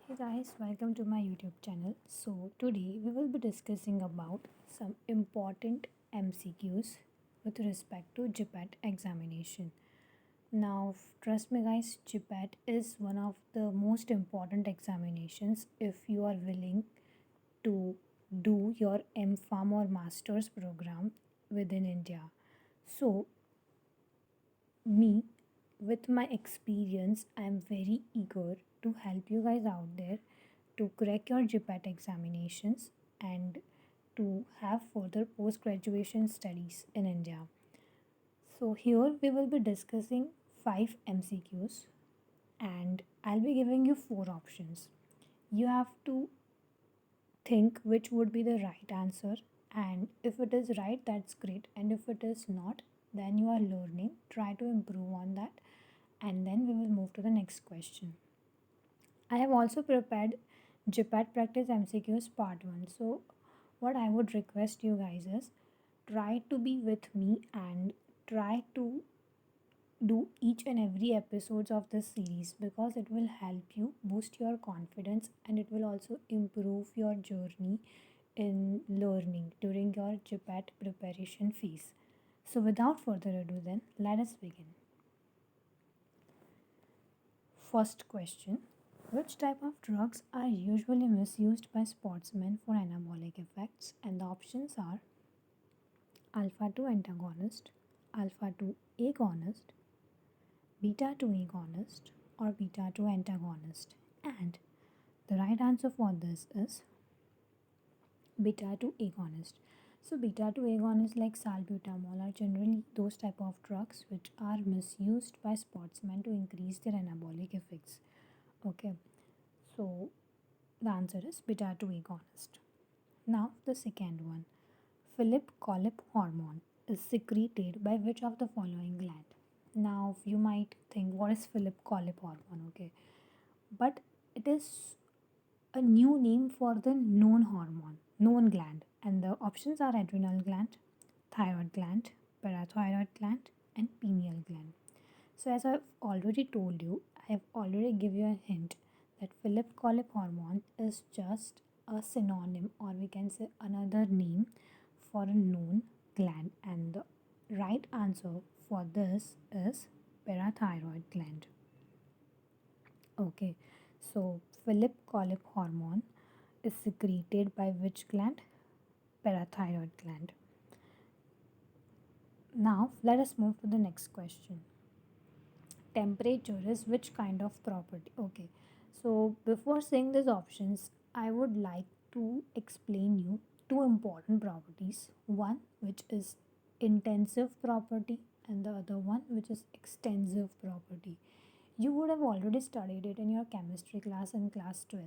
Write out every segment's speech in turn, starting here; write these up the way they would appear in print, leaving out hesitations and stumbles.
Hey guys, welcome to my YouTube channel. So today we will be discussing about some important MCQs with respect to GPAT examination. Now, trust me guys, GPAT is one of the most important examinations if you are willing to do your MPharm or master's program within India. So me, with my experience, I am very eager to help you guys out there to crack your GPAT examinations and to have further post graduation studies in India. So, here we will be discussing 5 MCQs and I'll be giving you 4 options. You have to think which would be the right answer, and if it is right, that's great, and if it is not, then you are learning, try to improve on that, and then we will move to the next question. I have also prepared GPAT practice MCQs part 1. So what I would request you guys is try to be with me and try to do each and every episodes of this series, because it will help you boost your confidence and it will also improve your journey in learning during your GPAT preparation phase. So without further ado, then let us begin. First question: which type of drugs are usually misused by sportsmen for anabolic effects? And the options are alpha 2 antagonist, alpha 2 agonist, beta 2 agonist, or beta 2 antagonist. And the right answer for this is beta 2 agonist. So beta 2 agonists like salbutamol are generally those type of drugs which are misused by sportsmen to increase their anabolic effects. Okay, so the answer is beta 2 agonist. Now the second one. Philip Collip hormone is secreted by which of the following gland? Now you might think, what is Philip Collip hormone? Okay, but it is a new name for the known hormone, known gland, and the options are adrenal gland, thyroid gland, parathyroid gland, and pineal gland. So as I've already told you, I have already given you a hint that Philip Collip hormone is just a synonym, or we can say another name for a known gland, and the right answer for this is parathyroid gland. Okay, so Philip Collip hormone is secreted by which gland? Parathyroid gland. Now let us move to the next question. Temperature is which kind of property? Okay, so before saying these options, I would like to explain you two important properties. One which is intensive property and the other one which is extensive property. You would have already studied it in your chemistry class in class 12.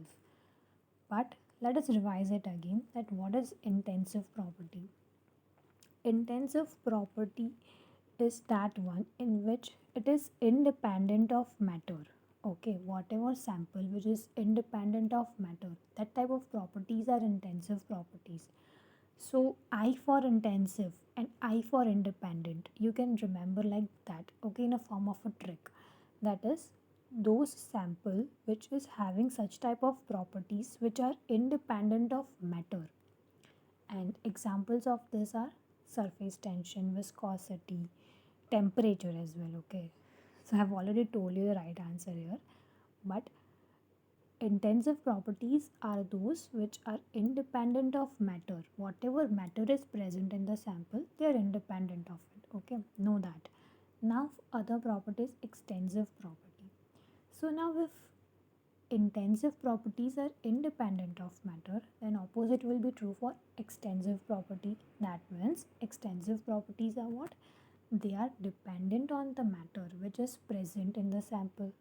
But let us revise it again, that what is intensive property? Intensive property is that one in which it is independent of matter. Okay, whatever sample which is independent of matter, that type of properties are intensive properties. So I for intensive and I for independent, you can remember like that, okay, in a form of a trick. That is, those sample which is having such type of properties which are independent of matter, and examples of this are surface tension, viscosity, temperature as well. Okay, so I've already told you the right answer here, but intensive properties are those which are independent of matter. Whatever matter is present in the sample, they are independent of it. Okay, know that. Now, other properties, extensive property. So now, if intensive properties are independent of matter, then opposite will be true for extensive property. That means extensive properties are what? They are dependent on the matter which is present in the sample.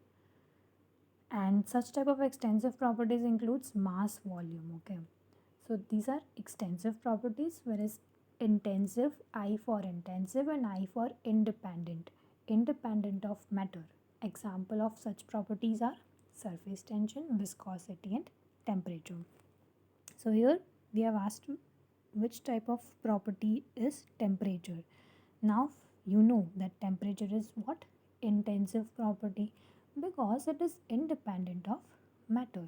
And such type of extensive properties includes mass, volume. Okay, so these are extensive properties, whereas intensive, I for intensive and I for independent of matter. Example of such properties are surface tension, viscosity, and temperature. So here we have asked which type of property is temperature. Now you know that temperature is what? Intensive property, because it is independent of matter.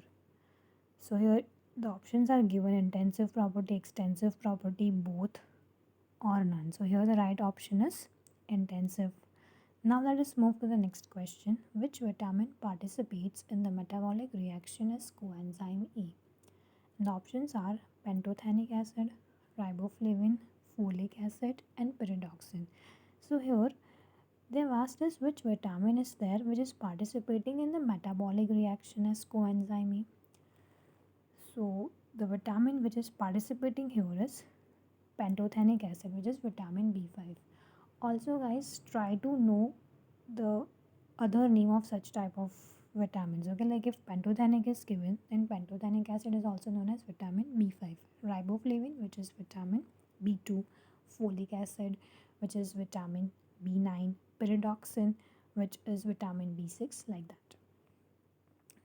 So here the options are given: intensive property, extensive property, both, or none. So here the right option is intensive. Now let us move to the next question. Which vitamin participates in the metabolic reaction as coenzyme E? The options are pantothenic acid, riboflavin, folic acid, and pyridoxine. So here they have asked us which vitamin is there which is participating in the metabolic reaction as coenzyme E. So the vitamin which is participating here is pantothenic acid, which is vitamin B5. Also guys, try to know the other name of such type of vitamins. Okay, like if pantothenic is given, then pantothenic acid is also known as vitamin B5. Riboflavin, which is vitamin B2. Folic acid, which is vitamin B9. Pyridoxine, which is vitamin B6, like that.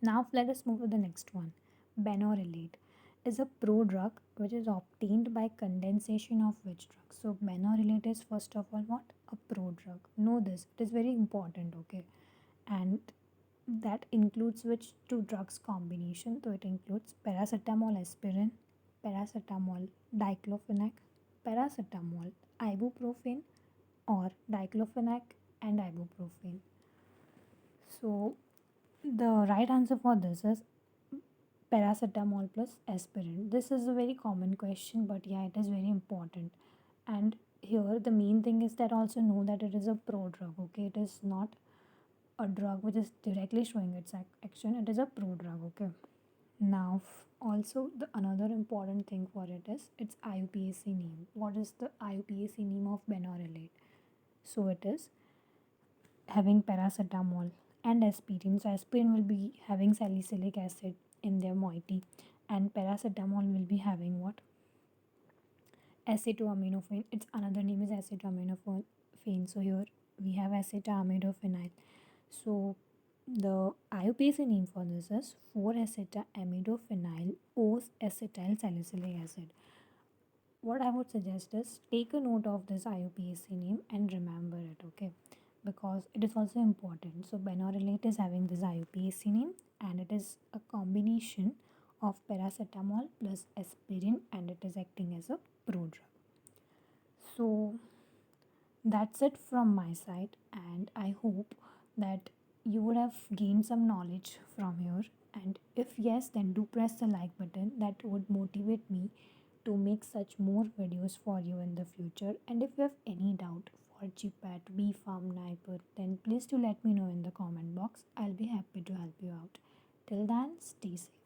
Now let us move to the next one. Benorelate is a prodrug which is obtained by condensation of which drug? So benorelate is first of all what? A prodrug. Know this. It is very important, okay? And that includes which two drugs combination? So it includes paracetamol aspirin, paracetamol diclofenac, paracetamol ibuprofen, or diclofenac and ibuprofen. So the right answer for this is paracetamol plus aspirin. This is a very common question, but yeah, it is very important. And here the main thing is that also know that it is a prodrug. Okay, it is not a drug which is directly showing its action. It is a prodrug. Okay. Now, also the another important thing for it is its IUPAC name. What is the IUPAC name of benorelate? So it is having paracetamol and aspirin. So aspirin will be having salicylic acid in their moiety, and paracetamol will be having what? Acetoaminophene. Its another name is acetoaminophene. So here we have acetaminophenol. So the IUPAC name for this is 4-acetamidophenyl O-acetyl salicylic acid. What I would suggest is take a note of this IUPAC name and remember it, okay? Because it is also important. So benorelate is having this IUPAC name, and it is a combination of paracetamol plus aspirin, and it is acting as a prodrug. So that's it from my side, and I hope that you would have gained some knowledge from here. And if yes, then do press the like button. That would motivate me to make such more videos for you in the future. And if you have any doubt for GPAT, BPharm, NIPER, then please do let me know in the comment box. I'll be happy to help you out. Till then, stay safe.